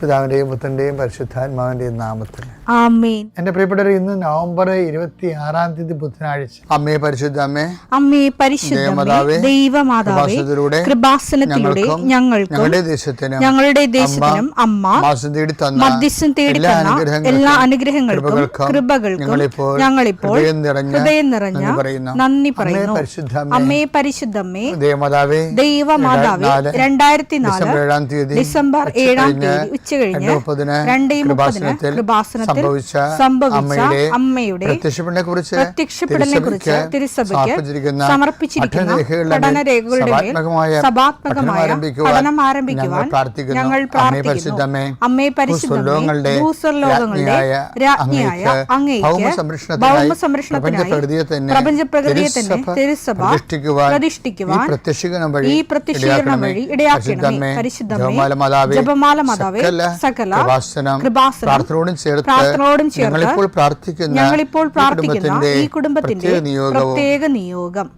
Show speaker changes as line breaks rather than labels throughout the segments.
പിതാവിൻ്റെയും പുത്രൻ്റെയും പരിശുദ്ധാത്മാവിൻ്റെയും നാമത്തിൽ
ആമേൻ.
എൻ്റെ പ്രിയപ്പെട്ടവർ, ഇന്ന് നവംബർ 26 ബുധനാഴ്ച. അമ്മേ പരിശുദ്ധ അമ്മേ,
അമ്മേ പരിശുദ്ധ ദൈവമാതാവേ, കൃപാസനത്തിലൂടെ ഞങ്ങൾക്കും ഞങ്ങളുടെ ദേശത്തിനും അമ്മ മധ്യസ്ഥം തേടി തന്ന എല്ലാ അനുഗ്രഹങ്ങൾക്കും കൃപകൾക്കും ഞങ്ങളിപ്പോൾ ഹൃദയം നിറഞ്ഞ നന്ദി പറയുന്നു. അമ്മേ പരിശുദ്ധമ്മേ ദൈവമാതാവേ, 2004 ഡിസംബർ 7 ഉച്ചകഴിഞ്ഞ് 2:30 കൃപാസനത്തിൽ സംഭവിച്ച അമ്മയുടെ പ്രത്യക്ഷപ്പെടലിനെക്കുറിച്ച് തിരുസഭയ്ക്ക് സമർപ്പിച്ചിരിക്കുന്ന പഠനരേഖകളുടെ മേൽ സഭാത്മകമായ പഠനം ആരംഭിക്കുവാൻ ഞങ്ങൾ പ്രാർത്ഥിക്കുന്നു. അമ്മേ പരിശുദ്ധമേ, ഭൂസ്വർലോകങ്ങളുടെ രാജ്ഞിയായ അങ്ങേയ്ക്ക് ഭൗമസംരക്ഷണത്തിനായി പ്രപഞ്ചപ്രകൃതിയെ തന്നെ തിരുസഭ പ്രതിഷ്ഠിക്കുവാൻ ഈ പ്രത്യക്ഷീകരണം വഴി ഇടയാക്കണമേ. പരിശുദ്ധമേ, ജപമാല മാതാവേ, സകല പ്രാർത്ഥനയോടും ചേർത്ത് ഞങ്ങളിപ്പോൾ പ്രാർത്ഥിക്കുന്ന ഈ കുടുംബത്തിന്റെ പ്രത്യേക നിയോഗം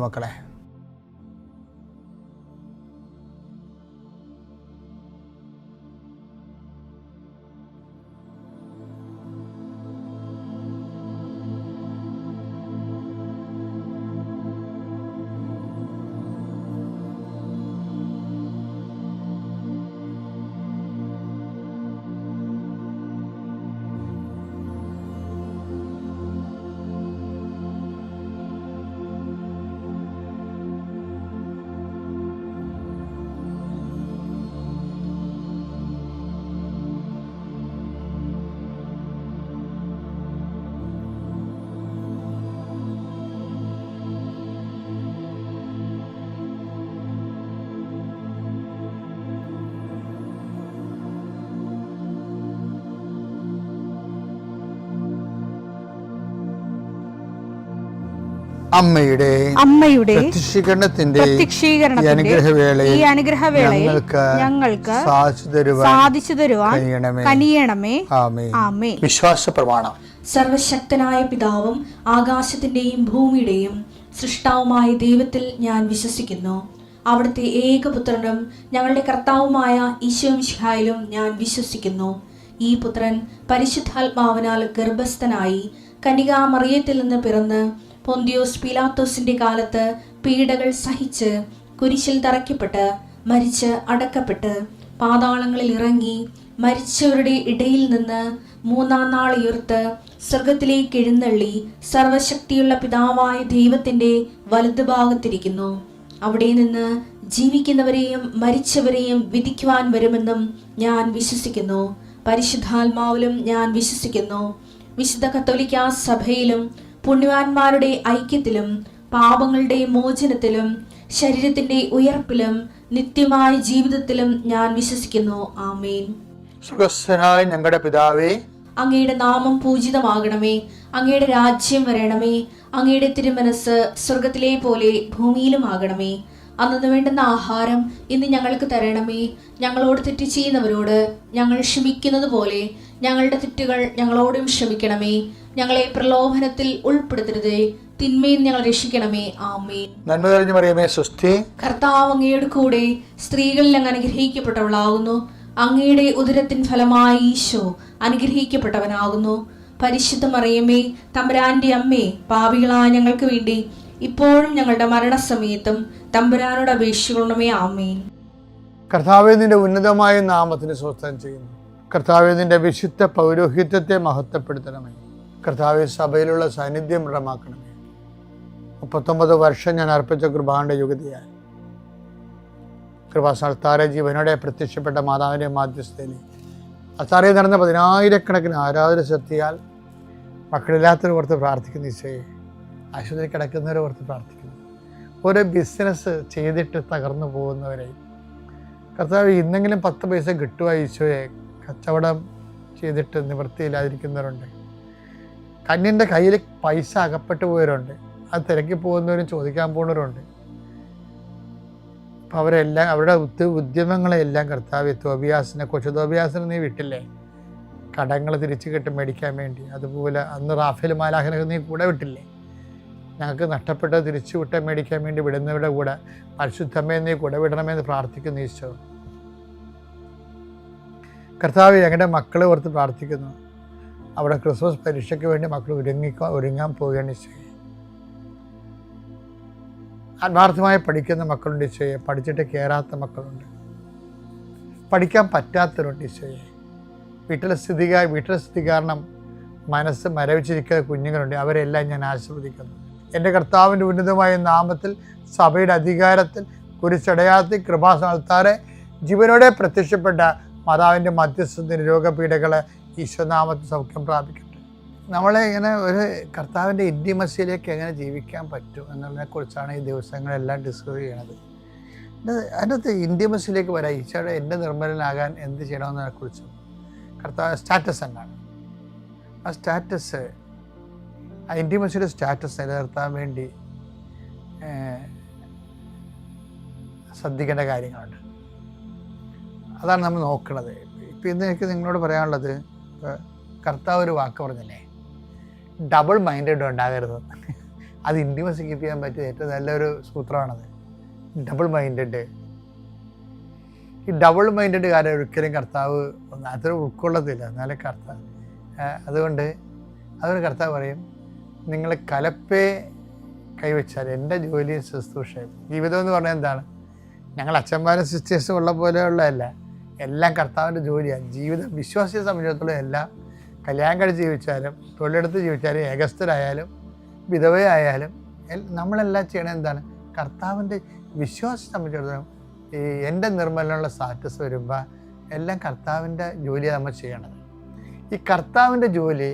മക്കളെ.
അമ്മയുടെ പ്രത്യക്ഷീകരണത്തിന്റെ ഈ അനുഗ്രഹവേളയിൽ ഞങ്ങൾക്ക് സാധിച്ചു തരുവാൻ കനിയണമേ. ആമേൻ.
വിശ്വാസ പ്രമാണം.
സർവശക്തനായ പിതാവും ആകാശത്തിന്റെയും ഭൂമിയുടെയും സൃഷ്ടാവുമായ ദൈവത്തിൽ ഞാൻ വിശ്വസിക്കുന്നു. അവിടുത്തെ ഏകപുത്രനും ഞങ്ങളുടെ കർത്താവുമായ ഈശോമിശിഹായിലും ഞാൻ വിശ്വസിക്കുന്നു. ഈ പുത്രൻ പരിശുദ്ധാത്മാവിനാൽ ഗർഭസ്ഥനായി കന്യകാമറിയത്തിൽ നിന്ന് പിറന്ന് പൊന്തിയോസ് പീലാത്തോസിന്റെ കാലത്ത് പീഡകൾ സഹിച്ച് കുരിശിൽ തറയ്ക്കപ്പെട്ട് മരിച്ച് അടക്കപ്പെട്ട് പാതാളങ്ങളിൽ ഇറങ്ങി മരിച്ചവരുടെ ഇടയിൽ നിന്ന് 3-ാം നാൾ ഉയർത്ത് സ്വർഗത്തിലേക്ക് എഴുന്നള്ളി സർവശക്തിയുള്ള പിതാവായ ദൈവത്തിന്റെ വലതുഭാഗത്തിരിക്കുന്നു. അവിടെ നിന്ന് ജീവിക്കുന്നവരെയും മരിച്ചവരെയും വിധിക്കുവാൻ വരുമെന്നും ഞാൻ വിശ്വസിക്കുന്നു. പരിശുദ്ധാത്മാവിലും ഞാൻ വിശ്വസിക്കുന്നു. വിശുദ്ധ കത്തോലിക്കാ സഭയിലും പുണ്യവാന്മാരുടെ ഐക്യത്തിലും പാപങ്ങളുടെ മോചനത്തിലും ശരീരത്തിന്റെ ഉയർപ്പിലും നിത്യമായ ജീവിതത്തിലും ഞാൻ വിശ്വസിക്കുന്നു. ആമേൻ.
സുഖസ്ഥനായ ഞങ്ങളുടെ പിതാവേ,
അങ്ങയുടെ നാമം പൂജിതമാകണമേ. അങ്ങയുടെ രാജ്യം വരണമേ. അങ്ങയുടെ തിരുമനസ് സ്വർഗത്തിലെ പോലെ ഭൂമിയിലും ആകണമേ. അന്നു വേണ്ടുന്ന ആഹാരം ഇന്ന് ഞങ്ങൾക്ക് തരണമേ. ഞങ്ങളോട് തെറ്റ് ചെയ്യുന്നവരോട് ഞങ്ങൾ ക്ഷമിക്കുന്നത് പോലെ ഞങ്ങളുടെ തെറ്റുകൾ ഞങ്ങളോടും ക്ഷമിക്കണമേ. ഞങ്ങളെ പ്രലോഭനത്തിൽ ഉൾപ്പെടുത്തരുതേ, തിന്മയിൽ ഞങ്ങൾ രക്ഷിക്കണമേ. ആമേൻ.
നന്മ നിറഞ്ഞ മറിയമേ, സ്വസ്തി.
കർത്താവ് അങ്ങയുടെ കൂടെ സ്ത്രീകളിൽ അങ്ങ് അനുഗ്രഹിക്കപ്പെട്ടവളാകുന്നു. അങ്ങയുടെ ഉദരത്തിൻ ഫലമായി ഈശോ അനുഗ്രഹിക്കപ്പെട്ടവനാകുന്നു. പരിശുദ്ധ മറിയമേ, തമ്പുരാന്റെ അമ്മേ, പാപികളായ ഞങ്ങൾക്ക് വേണ്ടി ഇപ്പോഴും ഞങ്ങളുടെ മരണസമയത്തും തമ്പുരാനോട് അപേക്ഷിക്കണമേ. ആമേൻ.
കർത്താവേ, നിന്റെ ഉന്നതമായ നാമത്തിന് സ്വസ്ഥം ചെയ്യുന്നു. കർത്താവേ, നിന്റെ വിശുദ്ധ പൗരോഹിത്യത്തെ മഹത്വപ്പെടുത്തണമേ. കർത്താവേ, സഭയിലുള്ള സാന്നിധ്യം ദൃഢമാക്കണമേ. 39 വർഷം ഞാൻ അർപ്പിച്ച കൃപാന്റെ യുഗതിയായി കൃപാസ്ഥാന ജീവനോടെ പ്രത്യക്ഷപ്പെട്ട മാതാവിൻ്റെ മാധ്യസ്ഥയിൽ അത്താറയിൽ നടന്ന 10,000-കണക്കിന് ആരാധന ശക്തിയാൽ മക്കളില്ലാത്തവർ ഓർത്ത് പ്രാർത്ഥിക്കുന്ന ഈശോയെ, ആശുപത്രി കിടക്കുന്നവരെ ഓർത്ത് പ്രാർത്ഥിക്കുന്നു. ഓരോ ബിസിനസ് ചെയ്തിട്ട് തകർന്നു പോകുന്നവരെ കർത്താവ് ഇന്നെങ്കിലും 10 പൈസ കിട്ടുക ഈശോയെ, കച്ചവടം ചെയ്തിട്ട് നിവൃത്തിയില്ലാതിരിക്കുന്നവരുണ്ട്. കന്യൻ്റെ കയ്യിൽ പൈസ അകപ്പെട്ടു പോയവരുണ്ട്. അത് തിരക്കി പോകുന്നവരും ചോദിക്കാൻ പോകുന്നവരുണ്ട്. അപ്പം അവരെല്ലാം അവരുടെ ഉദ്യമങ്ങളെല്ലാം കർത്താവ് കൊച്ചു തോബിയാസിനെ നീ വിട്ടില്ലേ, കടങ്ങൾ തിരിച്ചു കിട്ടും മേടിക്കാൻ വേണ്ടി. അതുപോലെ അന്ന് റാഫേൽ മാലാഖനൊക്കെ നീ കൂടെ വിട്ടില്ലേ, ഞങ്ങൾക്ക് നഷ്ടപ്പെട്ടത് തിരിച്ചു വിട്ട മേടിക്കാൻ വേണ്ടി വിടുന്നവരുടെ കൂടെ പരിശുദ്ധമേ നീ കൂടെ വിടണമെന്ന് പ്രാർത്ഥിക്കുന്നു ഈശോ. കർത്താവ് ഞങ്ങളുടെ മക്കളെ ഓർത്ത് പ്രാർത്ഥിക്കുന്നു. അവിടെ ക്രിസ്മസ് പരീക്ഷയ്ക്ക് വേണ്ടി മക്കൾ ഒരുങ്ങാൻ പോവുകയാണ് ഈശോയെ. ആത്മാർത്ഥമായി പഠിക്കുന്ന മക്കളുണ്ട് ഈശോയെ, പഠിച്ചിട്ട് കയറാത്ത മക്കളുണ്ട്, പഠിക്കാൻ പറ്റാത്തവരുണ്ട് ഈശോയെ. വീട്ടിലെ സ്ഥിതി കാരണം മനസ്സ് മരവിച്ചിരിക്കുന്ന കുഞ്ഞുങ്ങളുണ്ട്. അവരെല്ലാം ഞാൻ ആശീർവദിക്കുന്നു. എൻ്റെ കർത്താവിൻ്റെ ഉന്നതമായ നാമത്തിൽ, സഭയുടെ അധികാരത്തിൽ, കുരിശടയാളത്തിൽ, കൃപാസ്ഥാനത്താറെ ജീവനോടെ പ്രത്യക്ഷപ്പെട്ട മാതാവിൻ്റെ മധ്യസ്ഥ രോഗപീഠകളെ ഈശ്വരനാമത്തിൽ സൗഖ്യം പ്രാപിക്കട്ടെ. നമ്മളെ ഇങ്ങനെ ഒരു കർത്താവിൻ്റെ ഇൻറ്റിമസിയിലേക്ക് എങ്ങനെ ജീവിക്കാൻ പറ്റും എന്നതിനെക്കുറിച്ചാണ് ഈ ദിവസങ്ങളെല്ലാം ഡിസ്കസ് ചെയ്യണത്. അതിനകത്ത് ഇൻറ്റിമസിയിലേക്ക് വരാം. ഈശോയുടെ എൻ്റെ നിർമ്മലനാകാൻ എന്ത് ചെയ്യണമെന്നതിനെക്കുറിച്ചും കർത്താവ് സ്റ്റാറ്റസ് എന്താണ്, ആ സ്റ്റാറ്റസ്, ആ ഇൻറ്റിമസിയുടെ സ്റ്റാറ്റസ് നിലനിർത്താൻ വേണ്ടി ശ്രദ്ധിക്കേണ്ട കാര്യങ്ങളുണ്ട്. അതാണ് നമ്മൾ നോക്കുന്നത്. ഇപ്പം ഇന്ന് എനിക്ക് നിങ്ങളോട് പറയാനുള്ളത്, കർത്താവ് ഒരു വാക്ക് പറഞ്ഞില്ലേ, ഡബിൾ മൈൻഡഡ് ഉണ്ടാകരുത്. അത് ഇൻറ്റിമസി കീപ്പ് ചെയ്യാൻ പറ്റിയ ഏറ്റവും നല്ലൊരു സൂത്രമാണത്, ഡബിൾ മൈൻഡഡ്. ഈ ഡബിൾ മൈൻഡഡ് കാര്യം ഒരിക്കലും കർത്താവ് അത്ര ഉൾക്കൊള്ളത്തില്ല. എന്നാലും കർത്താവ് അതുകൊണ്ട് കർത്താവ് പറയും, നിങ്ങൾ കലപ്പേ കൈവച്ചാൽ എൻ്റെ ജോലിയും ശുശ്രൂഷയും. ജീവിതം എന്ന് പറഞ്ഞാൽ എന്താണ്? ഞങ്ങൾ അച്ഛന്മാരും സിസ്റ്റേഴ്സും ഉള്ള പോലെയുള്ളതല്ല, എല്ലാം കർത്താവിൻ്റെ ജോലിയാണ്. ജീവിതം വിശ്വാസിയെ സംബന്ധിച്ചിടത്തോളം എല്ലാം കല്യാണം കഴിച്ച് ജീവിച്ചാലും, തൊഴിലെടുത്ത് ജീവിച്ചാലും, ഏകസ്ഥരായാലും, വിധവയായാലും നമ്മളെല്ലാം ചെയ്യണത് എന്താണ്? കർത്താവിൻ്റെ വിശ്വാസിയെ സംബന്ധിച്ചിടത്തോളം ഈ എൻ്റെ നിർമ്മലനുള്ള സ്റ്റാറ്റസ് വരുമ്പോൾ എല്ലാം കർത്താവിൻ്റെ ജോലിയാണ് നമ്മൾ ചെയ്യണത്. ഈ കർത്താവിൻ്റെ ജോലി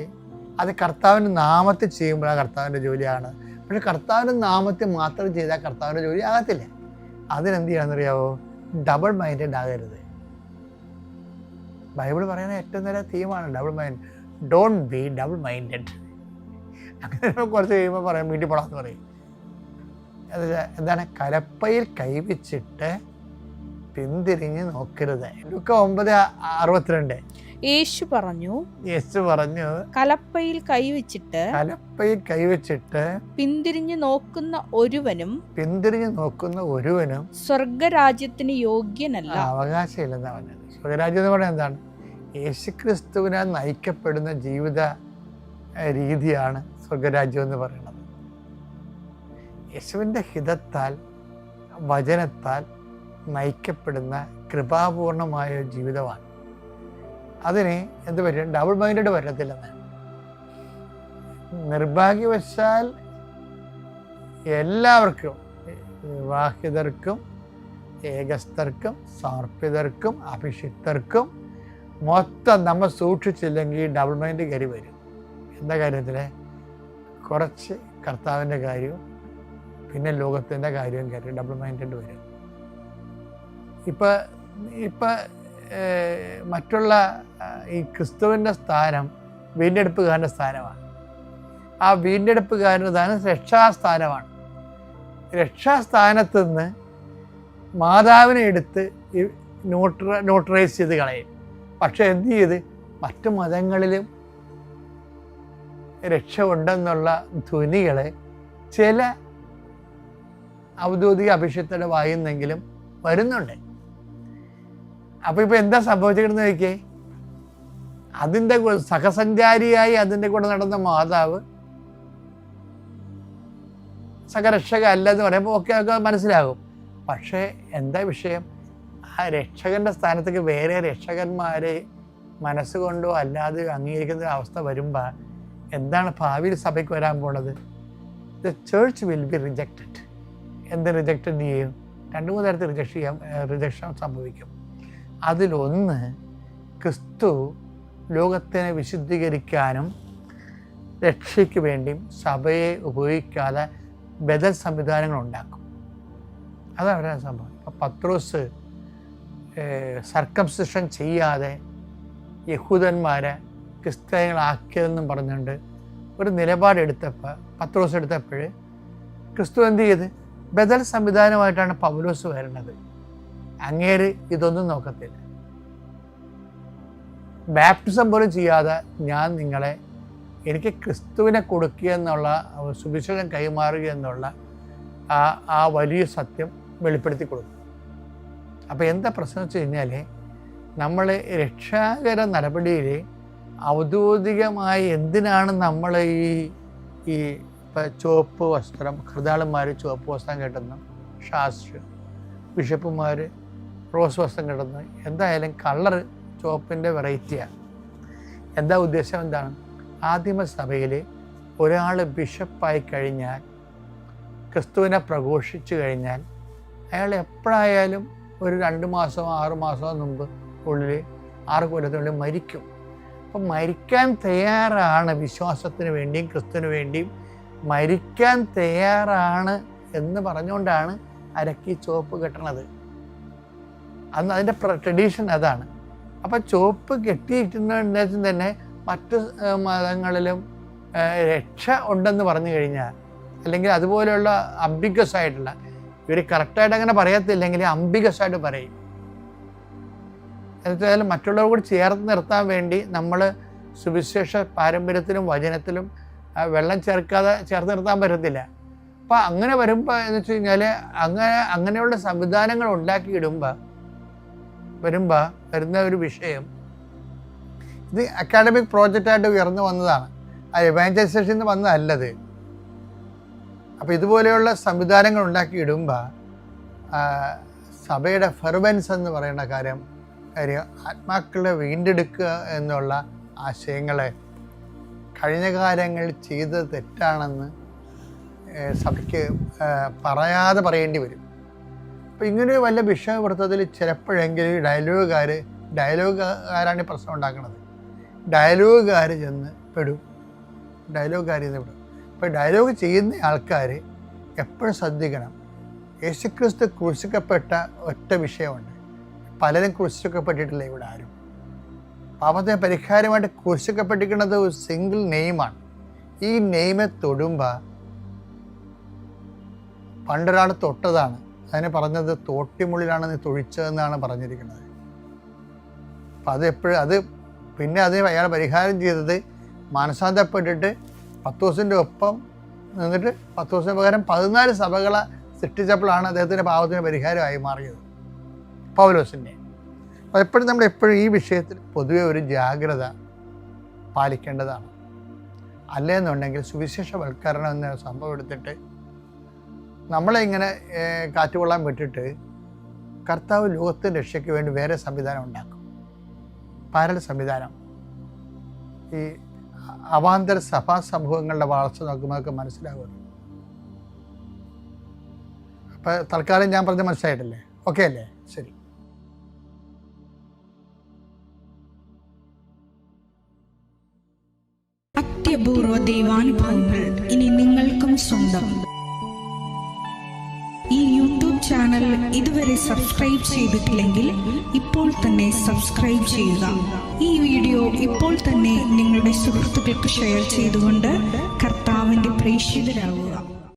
അത് കർത്താവിൻ്റെ നാമത്തിൽ ചെയ്യുമ്പോഴാണ് കർത്താവിൻ്റെ ജോലിയാണ്. പക്ഷെ കർത്താവിൻ്റെ നാമത്തിൽ മാത്രം ചെയ്താൽ കർത്താവിൻ്റെ ജോലി ആകത്തില്ല. അതിനെന്ത് ചെയ്യണമെന്നറിയാവോ? ഡബിൾ മൈൻഡഡ് ആകരുത്. ബൈബിൾ പറയുന്ന ഏറ്റവും നല്ല തീമാണ് double mind. Don't be double minded. അങ്ങനെ കുറച്ച് കഴിയുമ്പോൾ പറയാം വീട്ടിൽ പോടാന്ന് പറയും. എന്താണ്? കലപ്പയിൽ കൈവച്ചിട്ട് പിന്തിരിഞ്ഞ് നോക്കരുത്. ലൂക്ക 9:62.
യേശു പറഞ്ഞു
കലപ്പയിൽ കൈവച്ചിട്ട്
പിന്തിരിഞ്ഞു നോക്കുന്ന ഒരുവനും സ്വർഗരാജ്യത്തിന് യോഗ്യനല്ല.
അവകാശമില്ലെന്നാ പറഞ്ഞത്. സ്വർഗരാജ്യം എന്ന് പറയുന്നത് എന്താണ്? യേശുക്രിസ്തുവിനാൽ നയിക്കപ്പെടുന്ന ജീവിത രീതിയാണ് സ്വർഗരാജ്യം എന്ന് പറയുന്നത്. യേശുവിൻ്റെ ഹിതത്താൽ, വചനത്താൽ നയിക്കപ്പെടുന്ന കൃപാപൂർണമായ ജീവിതമാണ്. അതിന് എന്ത് പറ്റും? ഡബിൾ മൈൻഡഡ് പറ്റത്തില്ലെന്ന്. നിർഭാഗ്യവശാൽ എല്ലാവർക്കും, വിവാഹിതർക്കും, ഏകസ്ഥർക്കും, സമർപ്പിതർക്കും, അഭിഷിക്തർക്കും മൊത്തം നമ്മൾ സൂക്ഷിച്ചില്ലെങ്കിൽ ഡബിൾ മൈൻഡ് കയറി വരും. എന്താ കാര്യത്തിൽ? കുറച്ച് കർത്താവിൻ്റെ കാര്യവും പിന്നെ ലോകത്തിൻ്റെ കാര്യവും കയറി ഡബിൾ മൈൻഡഡ് വരും. ഇപ്പം മറ്റുള്ള ഈ ക്രിസ്തുവിൻ്റെ സ്ഥാനം വീണ്ടെടുപ്പുകാരൻ്റെ സ്ഥാനമാണ്. ആ വീണ്ടെടുപ്പുകാരൻ്റെ സ്ഥാനം രക്ഷാസ്ഥാനമാണ്. രക്ഷാസ്ഥാനത്ത് നിന്ന് മാതാവിനെ എടുത്ത് ന്യൂട്രലൈസ് ചെയ്ത് കളയും. പക്ഷെ എന്ത് ചെയ്ത് മറ്റു മതങ്ങളിലും രക്ഷ ഉണ്ടെന്നുള്ള ധ്വനികളെ ചില ഔദ്യോഗിക അഭിഷേകത്തോടെ വായുന്നെങ്കിലും വരുന്നുണ്ട്. അപ്പോൾ ഇപ്പോൾ എന്താ സംഭവിച്ചിരിക്കുന്നത് നോക്കിയേ? അതിൻ്റെ സഹസഞ്ചാരിയായി അതിൻ്റെ കൂടെ നടന്ന മാതാവ് സഹരക്ഷക അല്ലെന്ന് പറയുമ്പോൾ ഒക്കെ മനസ്സിലാകും. പക്ഷേ എന്താ വിഷയം? ആ രക്ഷകൻ്റെ സ്ഥാനത്തേക്ക് വേറെ രക്ഷകന്മാരെ മനസ്സുകൊണ്ടോ അല്ലാതെ അംഗീകരിക്കുന്ന അവസ്ഥ വരുമ്പോൾ എന്താണ് ഭാവിയിൽ സഭയ്ക്ക് വരാൻ പോണത്? The church will be rejected. എന്ത് റിജക്റ്റഡ് ചെയ്യും? 2-3 തരത്തിൽ റിജക്ഷൻ സംഭവിക്കും. അതിലൊന്ന്, ക്രിസ്തു ലോകത്തിനെ വിശുദ്ധീകരിക്കാനും രക്ഷയ്ക്ക് വേണ്ടിയും സഭയെ ഉപയോഗിക്കാതെ ബദൽ സംവിധാനങ്ങൾ ഉണ്ടാക്കും. അതവരെ സംഭവം. ഇപ്പം പത്രോസ് സർക്കംസിഷൻ ചെയ്യാതെ യഹൂദന്മാരെ ക്രിസ്ത്യാനികളാക്കിയതെന്നും പറഞ്ഞുകൊണ്ട് ഒരു നിലപാടെടുത്തപ്പോൾ പത്രോസ് എടുത്തപ്പോൾ ക്രിസ്തു എന്ത് ചെയ്ത്? ബദൽ സംവിധാനമായിട്ടാണ് പൗലോസ് വരുന്നത്. അങ്ങേര് ഇതൊന്നും നോക്കത്തില്ല. ബാപ്റ്റിസം പോലും ചെയ്യാതെ ഞാൻ നിങ്ങളെ, എനിക്ക് ക്രിസ്തുവിനെ കൊടുക്കുക എന്നുള്ള, സുവിശേഷം കൈമാറുക എന്നുള്ള ആ വലിയ സത്യം വെളിപ്പെടുത്തി കൊടുക്കും. അപ്പോൾ എന്താ പ്രശ്നം വെച്ച് കഴിഞ്ഞാൽ നമ്മൾ രക്ഷാകര നടപടിയിൽ ഔദ്യോഗികമായി എന്തിനാണ് നമ്മൾ ഈ ഇപ്പം ചുവപ്പ് വസ്ത്രം, കർദ്ദാളന്മാർ ചുവപ്പ് വസ്ത്രം കെട്ടുന്നു, ഷാസ്ട്ര് ബിഷപ്പുമാർ റോസ് വസ്ത്രം കെട്ടുന്നു. എന്തായാലും കളറ് ചുവപ്പിൻ്റെ വെറൈറ്റിയാണ്. എന്താ ഉദ്ദേശം? എന്താണ്? ആദിമസഭയിൽ ഒരാൾ ബിഷപ്പായി കഴിഞ്ഞാൽ, ക്രിസ്തുവിനെ പ്രഘോഷിച്ചു കഴിഞ്ഞാൽ, അയാൾ എപ്പോഴായാലും ഒരു 2 മാസമോ 6 മാസമോ മുമ്പ് 6 കൊല്ലത്തിനുള്ളിൽ മരിക്കും. അപ്പം മരിക്കാൻ തയ്യാറാണ്, വിശ്വാസത്തിന് വേണ്ടിയും ക്രിസ്തുവിന് വേണ്ടിയും മരിക്കാൻ തയ്യാറാണ് എന്ന് പറഞ്ഞുകൊണ്ടാണ് അരക്കി ചുവപ്പ് കെട്ടണത്. അന്ന് അതിൻ്റെ ട്രഡീഷൻ അതാണ്. അപ്പം ചുവപ്പ് കെട്ടിയിട്ടുണ്ടെന്ന് തന്നെ മറ്റ് മതങ്ങളിലും രക്ഷ ഉണ്ടെന്ന് പറഞ്ഞു കഴിഞ്ഞാൽ, അല്ലെങ്കിൽ അതുപോലെയുള്ള അംബിഗസ് ആയിട്ടുള്ള, ഇവർ കറക്റ്റായിട്ട് അങ്ങനെ പറയത്തില്ലെങ്കിൽ അംബിഗസ് ആയിട്ട് പറയും. എന്നുവെച്ചാൽ മറ്റുള്ളവർ കൂടി ചേർത്ത് നിർത്താൻ വേണ്ടി നമ്മൾ സുവിശേഷ പാരമ്പര്യത്തിലും വചനത്തിലും വെള്ളം ചേർത്ത് നിർത്താൻ പറ്റത്തില്ല. അപ്പം അങ്ങനെ വരുമ്പോൾ എന്ന് വെച്ച് കഴിഞ്ഞാൽ അങ്ങനെയുള്ള സംവിധാനങ്ങൾ ഉണ്ടാക്കിയിടുമ്പോൾ വരുന്ന ഒരു വിഷയം, ഇത് അക്കാഡമിക് പ്രോജക്റ്റായിട്ട് ഉയർന്നു വന്നതാണ്, ആ എവാഞ്ചലൈസേഷൻ നിന്ന് വന്നതല്ലത്. അപ്പോൾ ഇതുപോലെയുള്ള സംവിധാനങ്ങൾ ഉണ്ടാക്കിയിടുമ്പോൾ സഭയുടെ ഫെർവൻസ് എന്ന് പറയുന്ന കാര്യം ആത്മാക്കളെ വീണ്ടെടുക്കുക എന്നുള്ള ആശയങ്ങളെ കഴിഞ്ഞ കാലങ്ങളിൽ ചെയ്തത് തെറ്റാണെന്ന് സഭയ്ക്ക് പറയാതെ പറയേണ്ടി വരും. അപ്പോൾ ഇങ്ങനെ വല്ല വിഷയവൃത്തത്തിൽ ചിലപ്പോഴെങ്കിലും ഡയലോഗുകാരാണ് ഈ പ്രശ്നം ഉണ്ടാക്കുന്നത്. ഡയലോഗുകാർ ചെന്ന് പെടും. അപ്പോൾ ഡയലോഗ് ചെയ്യുന്ന ആൾക്കാർ എപ്പോഴും ശ്രദ്ധിക്കണം. യേശുക്രിസ്തു ക്രൂശിക്കപ്പെട്ട ഒറ്റ വിഷയമുണ്ട്. പലരും ക്രൂശിക്കപ്പെട്ടിട്ടില്ല ഇവിടെ ആരും. പാപത്തിന് പരിഹാരമായിട്ട് ക്രൂശിക്കപ്പെട്ടിരിക്കുന്നത് ഒരു സിംഗിൾ നെയിമാണ്. ഈ നെയിമെ തൊടുമ്പോൾ പണ്ടൊരാൾ തൊട്ടതാണ്, അതിനെ പറഞ്ഞത് തോട്ടിമുള്ളിലാണ് നീ തൊഴിച്ചതെന്നാണ് പറഞ്ഞിരിക്കുന്നത്. അപ്പം അത് അയാൾ പരിഹാരം ചെയ്തത് മാനസാന്തരപ്പെട്ടിട്ട് 10 ദിവസത്തിൻ്റെ ഒപ്പം നിന്നിട്ട് 10 ദിവസത്തിന് പകരം 14 സഭകളെ സൃഷ്ടിച്ചപ്പോഴാണ് അദ്ദേഹത്തിൻ്റെ പാപത്തിന് പരിഹാരമായി മാറിയത്, പൗലോസിൻ്റെ. അപ്പോൾ എപ്പോഴും ഈ വിഷയത്തിൽ പൊതുവെ ഒരു ജാഗ്രത പാലിക്കേണ്ടതാണ്. അല്ലെന്നുണ്ടെങ്കിൽ സുവിശേഷവൽക്കരണം എന്ന സംഭവം എടുത്തിട്ട് നമ്മളെ ഇങ്ങനെ കാറ്റുകൊള്ളാൻ വിട്ടിട്ട് കർത്താവ് ലോകത്തിൻ്റെ രക്ഷയ്ക്ക് വേണ്ടി വേറെ സംവിധാനം ഉണ്ടാക്കും. പാരൽ സംവിധാനം. ഈ അവാന്തര സഭാ സമൂഹങ്ങളുടെ വളർച്ച നോക്കുമ്പോൾ ഒക്കെ മനസ്സിലാവുന്നത്. അപ്പം തൽക്കാലം ഞാൻ പറഞ്ഞ മനസ്സിലായിട്ടില്ലേ? ഓക്കെ അല്ലേ? ശരി.
അത്യപൂർവ ദൈവാനുഭവങ്ങൾ ഇനി നിങ്ങൾക്കും സ്വന്തം. ഈ യൂട്യൂബ് ചാനൽ ഇതുവരെ സബ്സ്ക്രൈബ് ചെയ്തിട്ടില്ലെങ്കിൽ ഇപ്പോൾ തന്നെ സബ്സ്ക്രൈബ് ചെയ്യുക. ഈ വീഡിയോ ഇപ്പോൾ തന്നെ നിങ്ങളുടെ സുഹൃത്തുക്കൾക്ക് ഷെയർ ചെയ്തുകൊണ്ട് കർത്താവിൻ്റെ പ്രേക്ഷിതരാകുക.